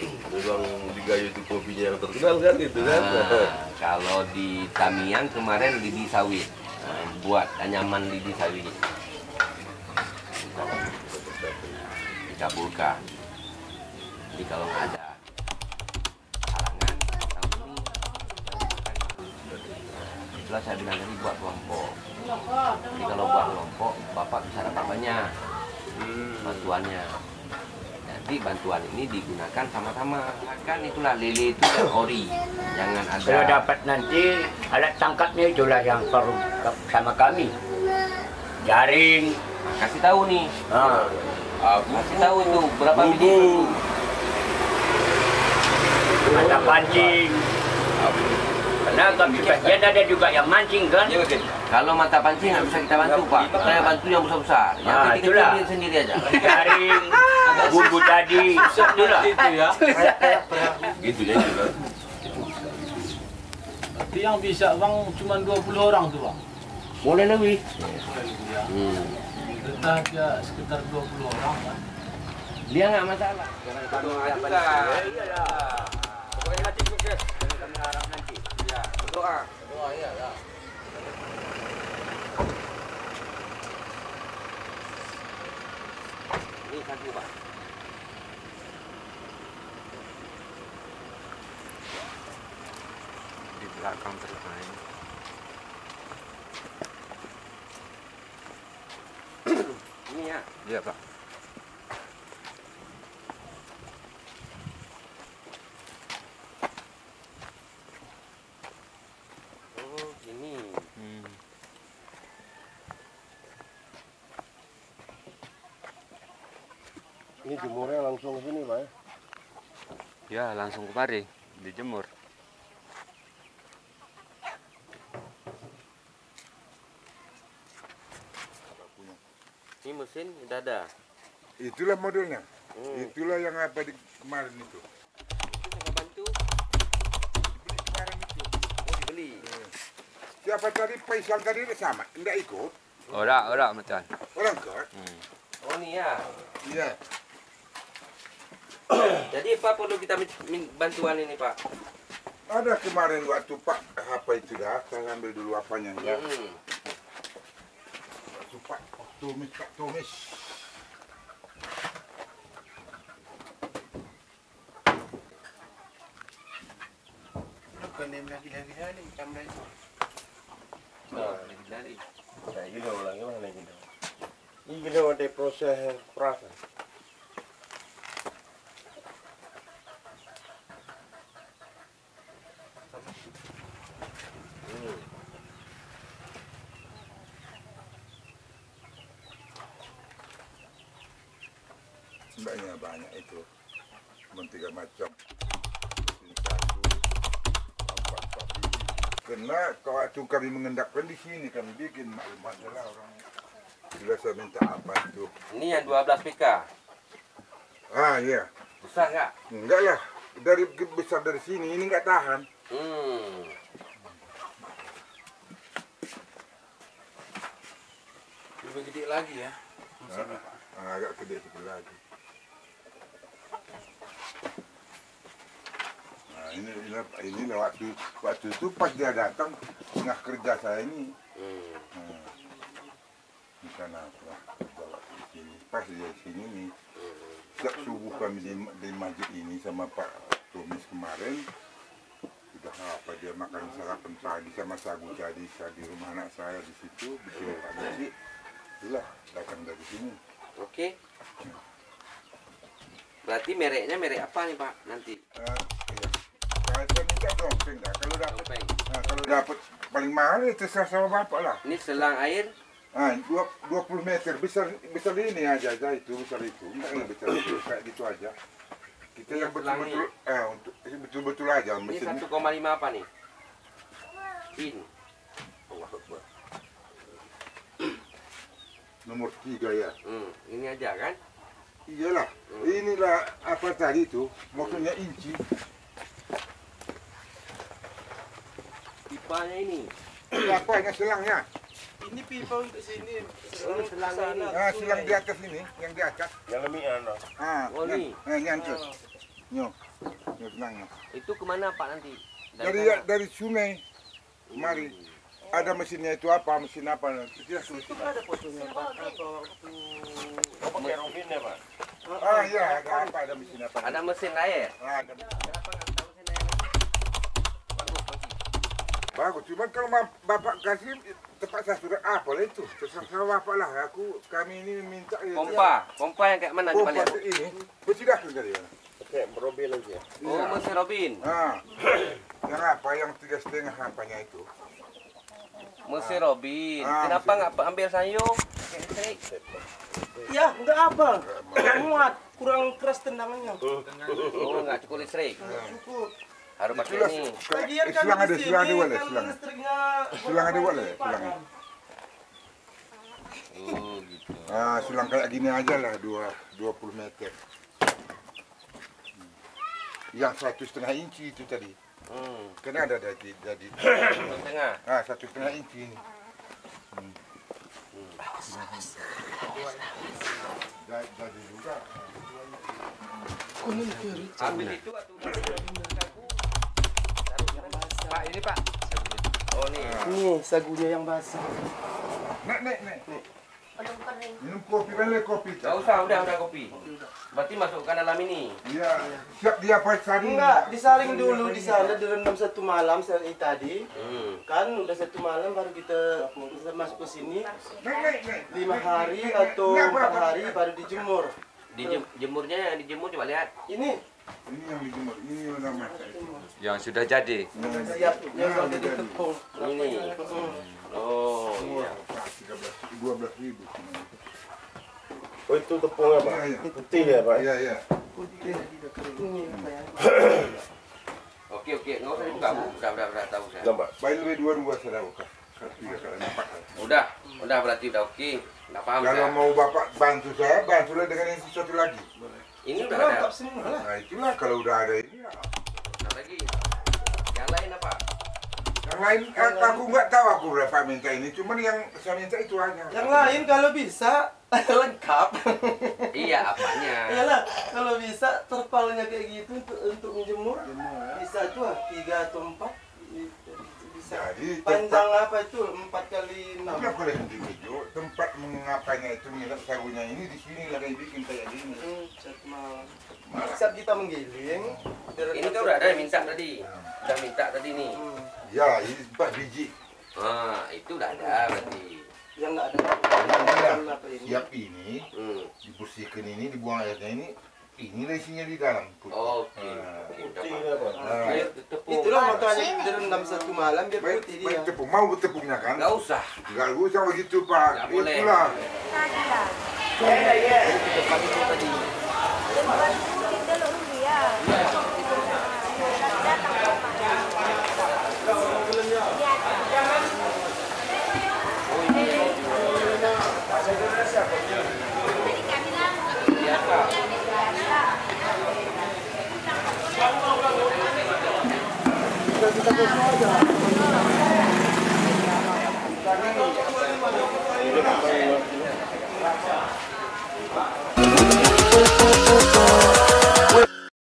Memang di Gayo itu kopinya yang terkenal kan itu kan. Kalau di Tamiang kemarin lidi sawit, buat anyaman lidi sawit dikabulkan. Jadi kalau nggak ada halangan tahun ini itulah saya bilang tadi buat kelompok. Jadi kalau buat kelompok bapak bisa dapat banyak bantuannya. Jadi bantuan ini digunakan sama-sama. Kan itulah lele itu yang ori, jangan ada. Kalau dapat nanti alat tangkapnya itulah yang perlu sama kami. Jaring. Kasih tahu nih. Kasih tahu itu berapa biji. Ada pancing. Karena kami bagian ada juga yang mancing kan. Kalau mata pancing nggak bisa kita bantu Pak. Saya bantu yang besar-besar. Yang itulah. kecil sendiri aja. Jaring, bumbu tadi, itulah. Itu ya. Gitu ya juga. Berarti yang bisa bang cuma 20 orang tuh bang. Boleh lebih. Kita dia sekitar 20 orang kan. Dia nggak masalah. Doa juga. Iyalah. Pokoknya nanti sukses. Kami harap nanti. Ya, berdoa. Oh iya ya. Ini satu Pak. Di belakang terlain. Ini ya. Iya Pak. Oh ini. Ini jemurnya langsung ke sini Pak ya. Ya langsung kemari dijemur. Ini mesin udah ada. Itulah modelnya. Itulah yang apa di kemarin itu. Itu saya bantu. Dibeli kemarin itu. Oh dibeli. Siapa tadi Faisal tadi sama, enggak ikut. Ora macam. Orang kan? Oh ini ya. Iya. Jadi Pak perlu kita bantuan ini Pak. Ada kemarin waktu Pak apa itu dah, saya ambil dulu apanya ya. Waktu Pak tumis. Bukan dia gila-gila ni, macam mana itu? Kayak gini orangnya mana gini. Ini gini ada proses perasa. Banyak itu. Cuma 3 macam. Kena kau waktu kami mengendapkan di sini kami bikin maklumat lah orang. Bila saya minta apa itu. Ini yang 12 PK. Ah iya. Besar nggak? Enggak lah. Dari besar dari sini ini enggak tahan. Lebih gede lagi ya. Agak gede sedikit lagi. Nah inilah waktu itu pas dia datang tengah kerja saya ini. Di sana bawa di sini. Pas dia di sini nih. Setiap subuh kami di masjid ini sama Pak Tumis kemarin. Sudah apa dia makan sarapan pagi sama sagu jadi di rumah anak saya di situ. Betul Pak Desi. Itulah datang dari sini. Oke. Berarti mereknya merek apa nih Pak nanti? Iya. Saya minta dompeng dah. Kalau dapat paling mahal itu terserah sama bapak lah. Ini selang air. 20 meter besar ini aja itu besar itu. Enggak yang besar itu kayak gitu aja. Kita yang betul-betul untuk betul-betul aja. Ini 1,5 apa nih? In. Allah Akbar. Nomor 3 ya. Ini aja kan? Iyalah. Inilah apa tadi itu? Maksudnya inci. Pipanya ini. Apanya selangnya? Ini pipa untuk sini. Selang ini. Silang di atas ini, yang di atas. Yang lemian. Oh, ini. Yang itu. Nyo tenang. Nyo. Itu kemana Pak nanti? Dari sungai. Mari. Ada mesinnya itu apa? Mesin apa? Kita suruh. Itu ada fotonya Pak. Atau waktu pakai Robin ya Pak? Ah iya, ada apa? Ada mesin apa? Ada mesin air. Ah, ada. Kenapa nggak tahu mesin air? Bagus. Cuma kalau Bapak kasih terpaksa surat apa lah itu? Terserah Bapak lah. Kami ini minta. Pompa yang kayak mana? Coba Pompa lihat. ini. Bersidahkan dari mana? Pakai Robin aja. Oh, mesin Robin. Ah, yang apa? Yang 3,5 apanya itu? Mesin Robin. Ah, Kenapa mesin. nggak ambil sayung? Pakai listrik. Ya, enggak apa. Muat, kurang keras tendangannya. Oh, nggak cukup listrik. Cukup. Harus pakai Itulah. ini. Lagian kan Silang ada, di silang ada sini wala, kan silang. listriknya Silang ada wala, silang. Oh, gitu. Ah, sulang kayak gini aja lah, 20 meter. Yang 1,5 inci itu tadi. Karena ada dari Tengah. 1,5 inci ini. Jadi juga. Ambil itu atau Pak, ini Pak. Oh, nih. Nih, sagunya yang basah. Nek. Minum kopi, balik kopi. Nggak usah, udah kopi. Berarti masukkan dalam ini. Iya, siap dia pasari. Enggak, disaring dulu di sana, direndam 1 malam tadi. Kan udah 1 malam baru kita masuk ke sini. Nek. 5 hari atau 4 hari baru dijemur. Jemurnya dijemur coba lihat. Ini Ini yang dijemur, ini yang nama. Yang sudah jadi. siap, yang udah jadi tepung. Ini. Oh, iya. 12.000. Oh itu tepungnya Pak? Iya. Putih ya Pak? Iya. Oke, nggak usah dibuka, Bu. Udah tahu saya. Nampak? Baik lebih 2 sudah buka. 3 kali 4. Udah berarti udah oke. Nggak paham Kalau saya. mau Bapak bantu saya, bantulah dengan yang sesuatu lagi. Ini udah Udah ada. lengkap semua lah. Nah itulah kalau udah ada ini. Ya. Ada lagi. Yang lain apa? Yang lain aku nggak tahu aku berapa minta ini, cuman yang saya minta itu aja. Yang lain kalau bisa lengkap. Iya, apanya? Iyalah, kalau bisa terpalnya kayak gitu untuk menjemur. Bisa tuh 3 atau 4 bisa. Jadi Panjang apa itu 4 kali 6. Iya boleh di video tempat mengapanya itu menginap sagunya ini di sini lagi bikin kayak gini. Saat kita menggiling, Ini kan udah ada yang minta tadi. Udah minta tadi nih. Ya ini 4 biji. Ah, itu udah ada berarti. yang nggak ada. Apa ini? Siap ini dibersihkan ini dibuang airnya ini isinya di dalam. Oke. Putih ya Pak? Air tepung. Itulah makanya direndam 1 malam biar Baik, putih baik dia. tepung mau tepungnya kan? Nggak usah. Nggak usah begitu Pak. Nggak boleh. Itulah. Depan itu tadi. Kita aja.